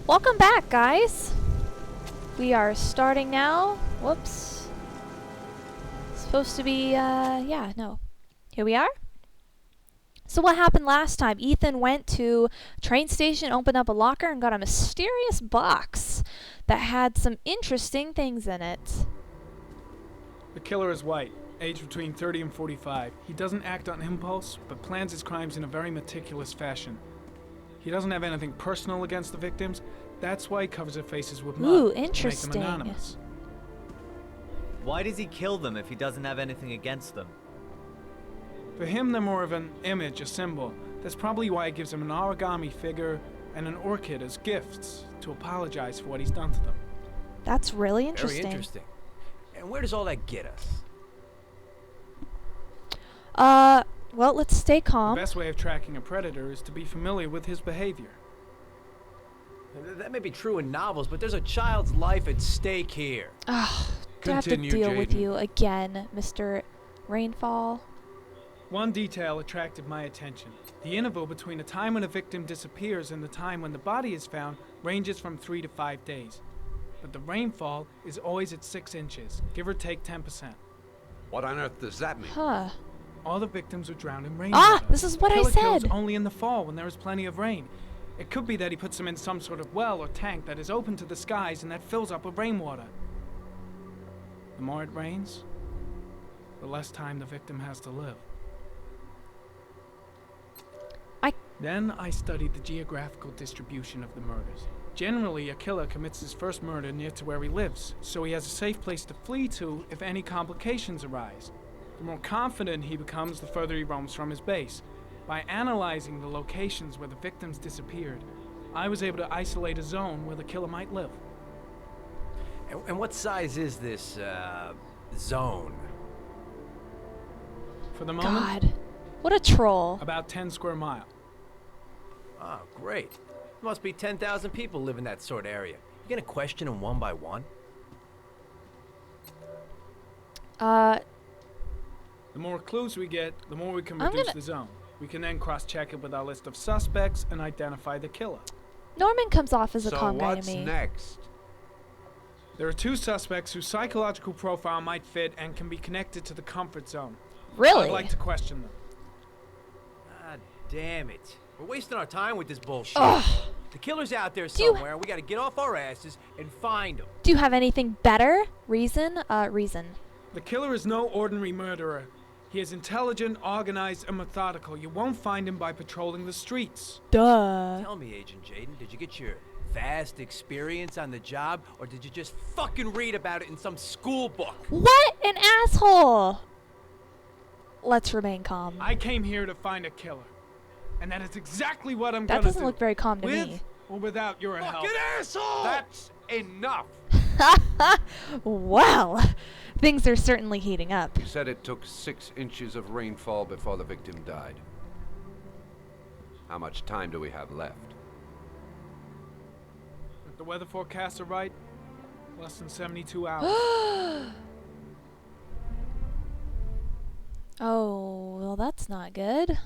Welcome back, guys. We are starting now. Whoops. Supposed to be, yeah, no. Here we are. So what happened last time? Ethan went to a train station, opened up a locker, and got a mysterious box that had some interesting things in it. The killer is white, aged between 30 and 45. He doesn't act on impulse, but plans his crimes in a very meticulous fashion. He doesn't have anything personal against the victims. That's why he covers their faces with mud. Ooh, to make interesting. them anonymous. Why does he kill them if he doesn't have anything against them? For him, they're more of an image, a symbol. That's probably why he gives them an origami figure and an orchid as gifts to apologize for what he's done to them. That's really interesting. Very interesting. And where does all that get us? Well, let's stay The calm. best way of tracking a predator is to be familiar with his behavior. That may be true in novels, but there's a child's life at stake here. Ugh, do I have to Continue, deal with Jaden. you again, Mr. Rainfall? One detail attracted my attention. The interval between the time when a victim disappears and the time when the body is found ranges from 3 to 5 days. But the rainfall is always at 6 inches, give or take 10%. What on earth does that mean? Huh. All the victims were drowned in rain. Ah, this is what I Killer kills said. only in the fall when there is plenty of rain. It could be that he puts them in some sort of well or tank that is open to the skies and that fills up with rainwater. The more it rains, the less time the victim has to live. Then I studied the geographical distribution of the murders. Generally, a killer commits his first murder near to where he lives, so he has a safe place to flee to if any complications arise. The more confident he becomes, the further he roams from his base. By analyzing the locations where the victims disappeared, I was able to isolate a zone where the killer might live. And what size is this, zone? For the moment, God. What a troll. about 10 square miles. Oh, great. Must be 10,000 people live in that sort of area. You gonna question them one by one? The more clues we get, the more we can I'm reduce gonna- the zone. We can then cross-check it with our list of suspects and identify the killer. Norman comes off as a So calm guy to what's me. next? There are 2 suspects whose psychological profile might fit and can be connected to the comfort zone. Really? I'd like to question them. Ah, damn it. We're wasting our time with this bullshit. Ugh. The killer's out there Do you- somewhere, and we gotta get off our asses and find him. Do you have anything better? Reason? Reason. The killer is no ordinary murderer. He is intelligent, organized, and methodical. You won't find him by patrolling the streets. Duh. Tell me, Agent Jaden, did you get your vast experience on the job, or did you just fucking read about it in some school book? What an asshole! Let's remain calm. I came here to find a killer. And that is exactly what I'm That gonna doesn't do. look very calm to With me. or without your help. Fucking asshole! That's enough. Well, things are certainly heating up. You said it took 6 inches of rainfall before the victim died. How much time do we have left? If the weather forecasts are right, less than 72 hours. Oh, well, that's not good.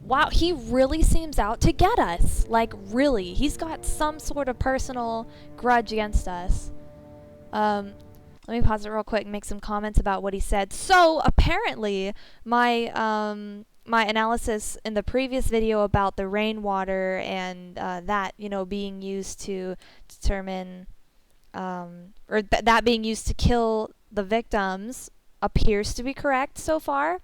Wow, he really seems out to get us. Like, really. He's got some sort of personal grudge against us. Let me pause it real quick and make some comments about what he said. So, apparently, my my analysis in the previous video about the rainwater and that, you know, being used to determine, or that being used to kill the victims appears to be correct so far.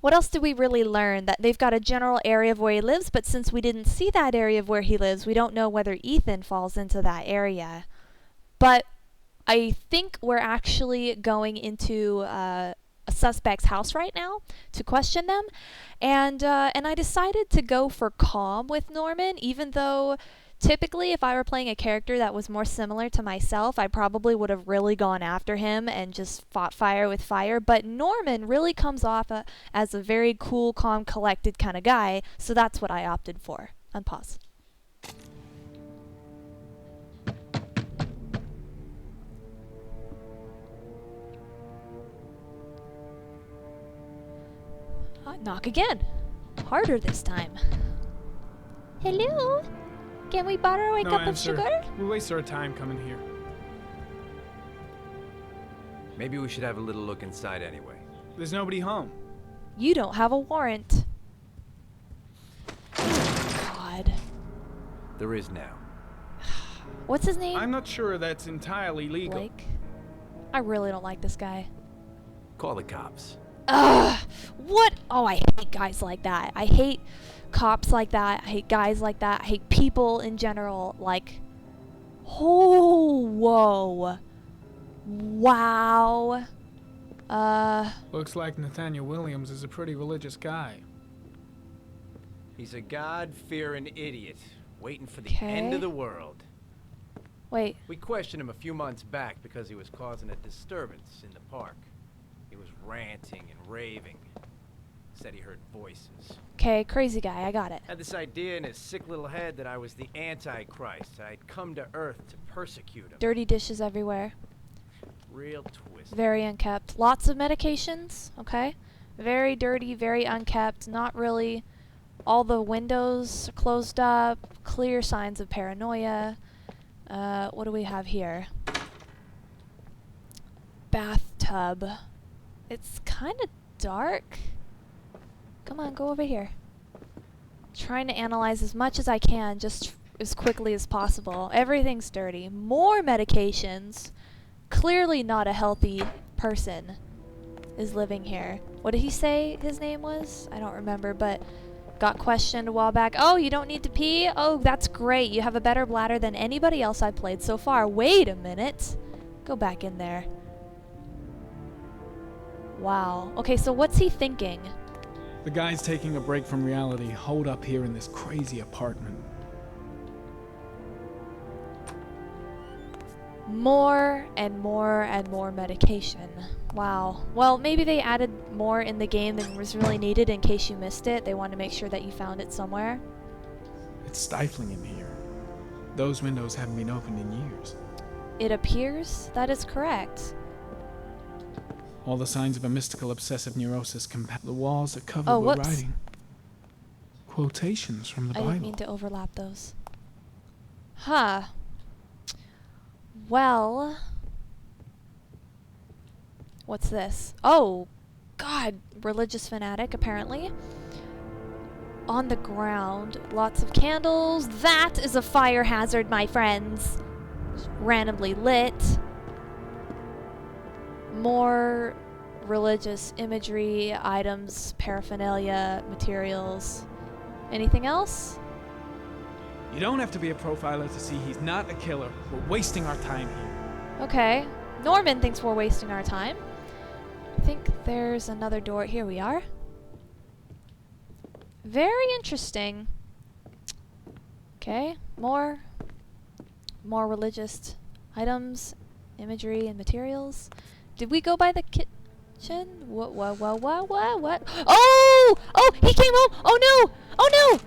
What else did we really learn? That they've got a general area of where he lives, but since we didn't see that area of where he lives, we don't know whether Ethan falls into that area. But I think we're actually going into a suspect's house right now to question them, and I decided to go for calm with Norman, even though typically if I were playing a character that was more similar to myself, I probably would have really gone after him and just fought fire with fire. But Norman really comes off as a very cool, calm, collected kind of guy, so that's what I opted for. Unpause. Knock again. Harder this time. Hello? Can we borrow a No cup answer. of sugar? We waste our time coming here. Maybe we should have a little look inside anyway. There's nobody home. You don't have a warrant. God. There is now. What's his name? I'm not sure that's entirely legal. Blake. I really don't like this guy. Call the cops. Ugh! What? Oh, I hate guys like that. I hate cops like that. I hate guys like that. I hate people in general. Like, oh, whoa. Wow. Looks like Nathaniel Williams is a pretty religious guy. He's a God-fearing idiot, waiting for the Okay. end of the world. Wait. We questioned him a few months back because he was causing a disturbance in the park. He was ranting and raving. Said he heard voices. Okay, crazy guy. I got it. Had this idea in his sick little head that I was the Antichrist. I'd come to Earth to persecute him. Dirty dishes everywhere. Real twist. Very unkept. Lots of medications. Okay. Very dirty, very unkept. Not really. All the windows closed up. Clear signs of paranoia. What do we have here? Bathtub. It's kind of dark. Come on, go over here. Trying to analyze as much as I can, just as quickly as possible. Everything's dirty. More medications. Clearly not a healthy person is living here. What did he say his name was? I don't remember, but got questioned a while back. Oh, you don't need to pee? Oh, that's great. You have a better bladder than anybody else I've played so far. Wait a minute. Go back in there. Wow. Okay, so what's he thinking? The guy's taking a break from reality, holed up here in this crazy apartment. More and more and more medication. Wow. Well, maybe they added more in the game than was really needed in case you missed it. They wanted to make sure that you found it somewhere. It's stifling in here. Those windows haven't been opened in years. It appears that is correct. All the signs of a mystical obsessive neurosis compound. The walls are covered Oh, with whoops. writing. Quotations from the I Bible. didn't mean to overlap those. Huh. Well. What's this? Oh, God. Religious fanatic, apparently. On the ground. Lots of candles. That is a fire hazard, my friends. Just randomly lit. More religious imagery, items, paraphernalia, materials. Anything else? You don't have to be a profiler to see he's not a killer. We're wasting our time here. Okay. Norman thinks we're wasting our time. I think there's another door. Here we are. Very interesting. Okay. More religious items, imagery, and materials. Did we go by the kitchen? What? Oh! Oh, he came home! Oh no! Oh no!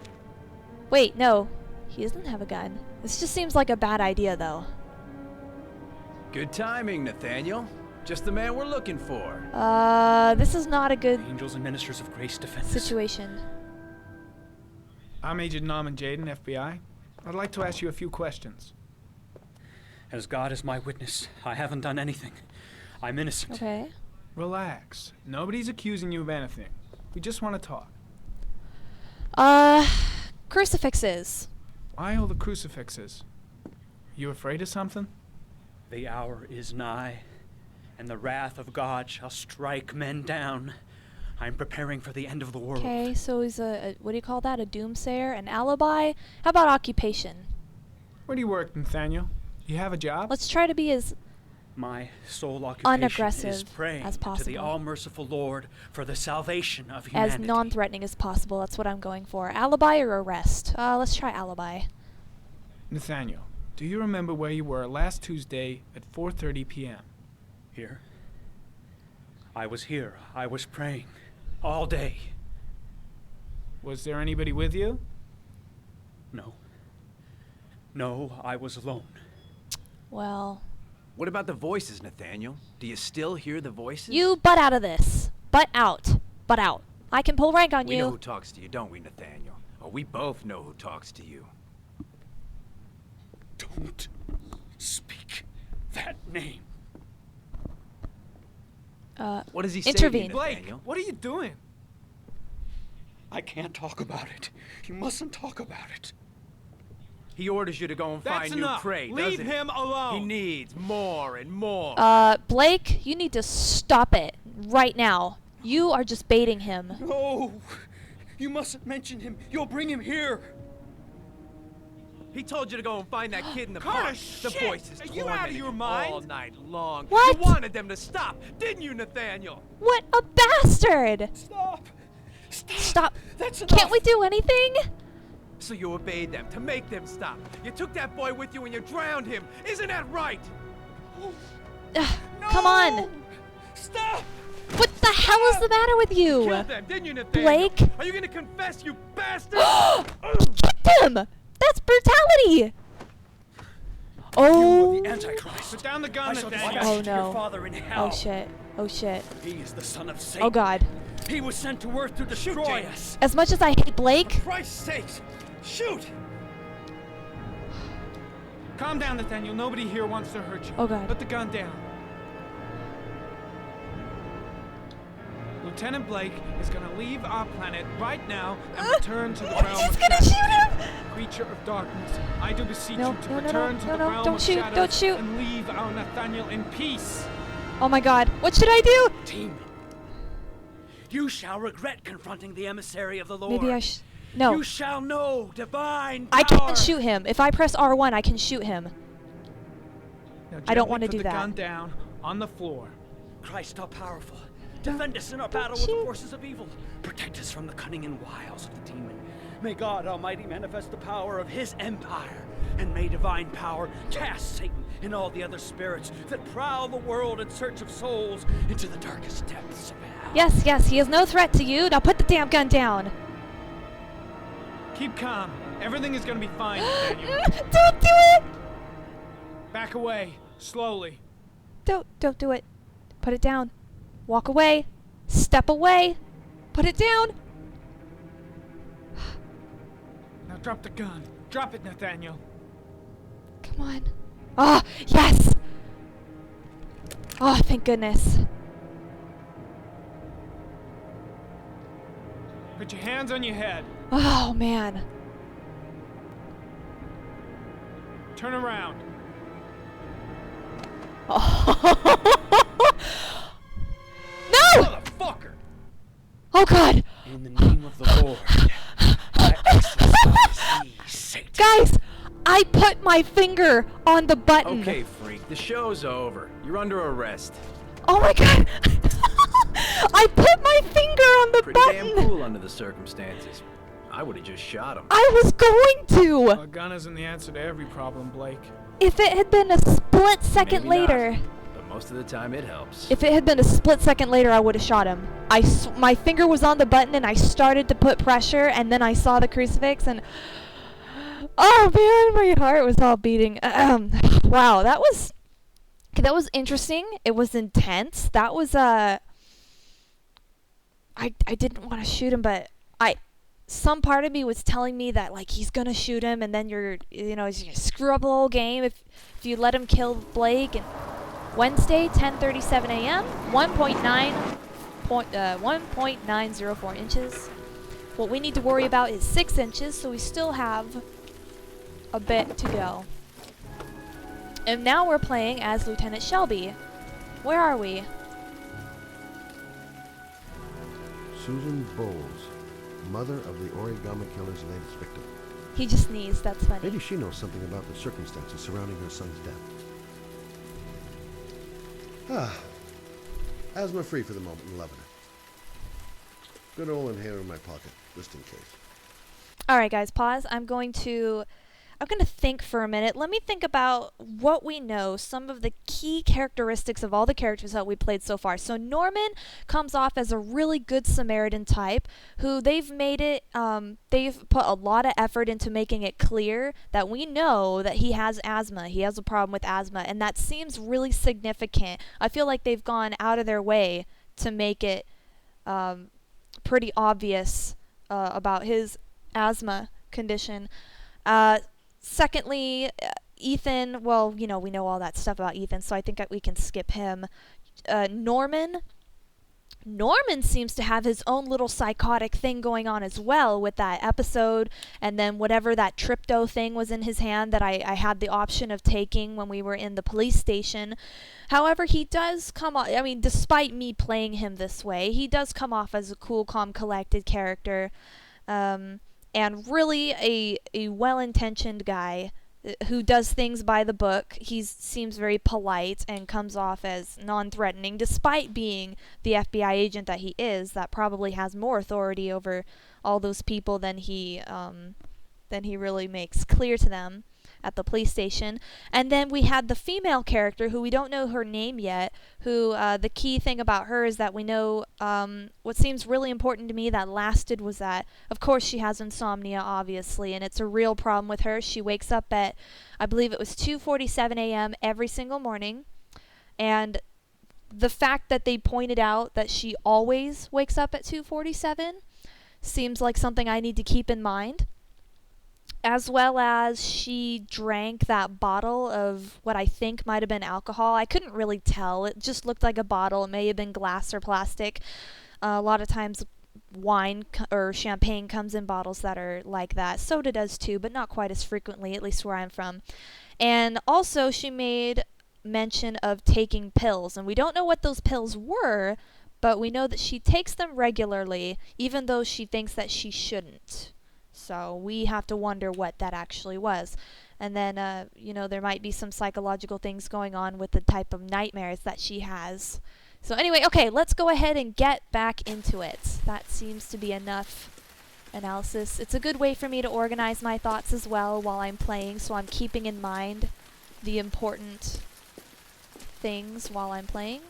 Wait, no. He doesn't have a gun. This just seems like a bad idea, though. Good timing, Nathaniel. Just the man we're looking for. This is not a good Angels and Ministers of Grace defend us. situation. I'm Agent Norman Jaden, FBI. I'd like to ask you a few questions. As God is my witness, I haven't done anything. I'm innocent. Okay. Relax. Nobody's accusing you of anything. We just want to talk. Crucifixes. Why all the crucifixes? You afraid of something? The hour is nigh, and the wrath of God shall strike men down. I'm preparing for the end of the world. Okay, so he's a what do you call that? A doomsayer? An alibi? How about occupation? Where do you work, Nathaniel? You have a job? Let's try to be as My sole occupation is unaggressive praying as to the possible. all-merciful Lord for the salvation of as humanity. non-threatening as possible. That's what I'm going for. Alibi or arrest? Let's try alibi. Nathaniel, do you remember where you were last Tuesday at 4:30 p.m.? Here. I was here. I was praying. All day. Was there anybody with you? No. No, I was alone. Well, What about the voices, Nathaniel? Do you still hear the voices? you butt out of this. Butt out. Butt out. I can pull rank on We know who you. talks to you, don't we, Nathaniel? Oh, we both know who talks to you. Don't speak that name. What does he Intervene. say to you, Blake, Nathaniel? what are you doing? I can't talk about it. You mustn't talk about it. He orders you to go and find That's new enough. prey, Leave doesn't he? him alone. He needs more and more. Blake, you need to stop it right now. You are just baiting him. No! You mustn't mention him. You'll bring him here. He told you to go and find that kid in the Carter, park. The shit! voices Are you out of tormented your you mind? all night long. What? You wanted them to stop, didn't you, Nathaniel? What a bastard! Stop! Stop! Stop. That's enough! Can't we do anything? So you obeyed them to make them stop. You took that boy with you and you drowned him. Isn't that right? Ugh, come on. Stop! What the hell is the matter with you? Killed them, didn't you, Nathaniel? Blake? Are you gonna confess, you bastard? Kicked him! That's brutality! You Oh. are the Antichrist. Put down the gun, I shall Nathaniel. dispatch Oh, to your no. father in hell. Oh shit. Oh shit. He is the son of Satan. Oh god. He was sent to Earth to destroy James. us. As much as I hate Blake, For Christ's sake, shoot! Calm down, Nathaniel. Nobody here wants to hurt you. Oh, God. Put the gun down. Lieutenant Blake is gonna leave our planet right now and return to the realm he's of gonna shadows. shoot him! Creature of darkness, I do beseech No, you to no, no, return no, to no, the no, realm don't of shoot, shadows don't shoot. and leave our Nathaniel in peace. Oh my god. What should I do? Demon, you shall regret confronting the emissary of the Lord. Maybe I No. You shall know divine I power. can shoot him. If I press R1, I can shoot him. Now, I don't gently wanna put do the that. gun down on the floor. Christ all powerful, defend us in our Don't battle with the shoot. forces of evil. Protect us from the cunning and wiles of the demon. May God Almighty manifest the power of his empire, and may divine power cast Satan and all the other spirits that prowl the world in search of souls into the darkest depths of hell. Yes, yes, he is no threat to you. Now put the damn gun down. Keep calm. Everything is gonna be fine, Nathaniel. Don't do it! Back away, slowly. Don't do it. Put it down. Walk away. Step away. Put it down. Now drop the gun. Drop it, Nathaniel. Come on. Ah, yes! Oh, thank goodness. Put your hands on your head. Oh, man. Turn around. No! Motherfucker! Oh, God. In the name of the Lord, I exorcise thee, Satan. Guys, I put my finger on the button. Okay, freak, the show's over. You're under arrest. Oh, my God. I put my finger on the Pretty button. damn cool under the circumstances. I would have just shot him. I was going to. A gun isn't the answer to every problem, Blake. If it had been a split second Maybe not, later. but most of the time it helps. If it had been a split second later, I would have shot him. My finger was on the button and I started to put pressure, and then I saw the crucifix and oh man, my heart was all beating. Wow, that was interesting. It was intense. That was I didn't want to shoot him, but some part of me was telling me that like he's gonna shoot him, and then you're gonna screw up the whole game if you let him kill Blake. And Wednesday, 10:37 a.m. 1.904 inches. What we need to worry about is 6 inches, so we still have a bit to go. And now we're playing as Lieutenant Shelby. Where are we? Susan Bowles, mother of the Origami killer's latest victim. He just sneezed. That's funny. Maybe she knows something about the circumstances surrounding her son's death. Asthma free for the moment and loving it. Good old inhaler in my pocket, just in case. All right, guys, pause. I'm going to think for a minute. Let me think about what we know, some of the key characteristics of all the characters that we played so far. So Norman comes off as a really good Samaritan type who they've put a lot of effort into making it clear that we know that he has asthma. He has a problem with asthma, and that seems really significant. I feel like they've gone out of their way to make it pretty obvious about his asthma condition. Secondly, Ethan, well, you know, we know all that stuff about Ethan, so I think we can skip him. Norman seems to have his own little psychotic thing going on as well with that episode, and then whatever that trypto thing was in his hand that I had the option of taking when we were in the police station. However, he does come off, I mean, despite me playing him this way, he does come off as a cool, calm, collected character, and really a well-intentioned guy who does things by the book. He seems very polite and comes off as non-threatening, despite being the FBI agent that he is, that probably has more authority over all those people than he really makes clear to them at the police station. And then we had the female character, who we don't know her name yet, who the key thing about her is that we know what seems really important to me that lasted was that, of course, she has insomnia, obviously, and it's a real problem with her. She wakes up at, I believe it was 2:47 a.m. every single morning, and the fact that they pointed out that she always wakes up at 2:47 seems like something I need to keep in mind. As well as she drank that bottle of what I think might have been alcohol. I couldn't really tell. It just looked like a bottle. It may have been glass or plastic. A lot of times wine or champagne comes in bottles that are like that. Soda does too, but not quite as frequently, at least where I'm from. And also she made mention of taking pills. And we don't know what those pills were, but we know that she takes them regularly, even though she thinks that she shouldn't. So we have to wonder what that actually was. And then, you know, there might be some psychological things going on with the type of nightmares that she has. So anyway, okay, let's go ahead and get back into it. That seems to be enough analysis. It's a good way for me to organize my thoughts as well while I'm playing, so I'm keeping in mind the important things while I'm playing.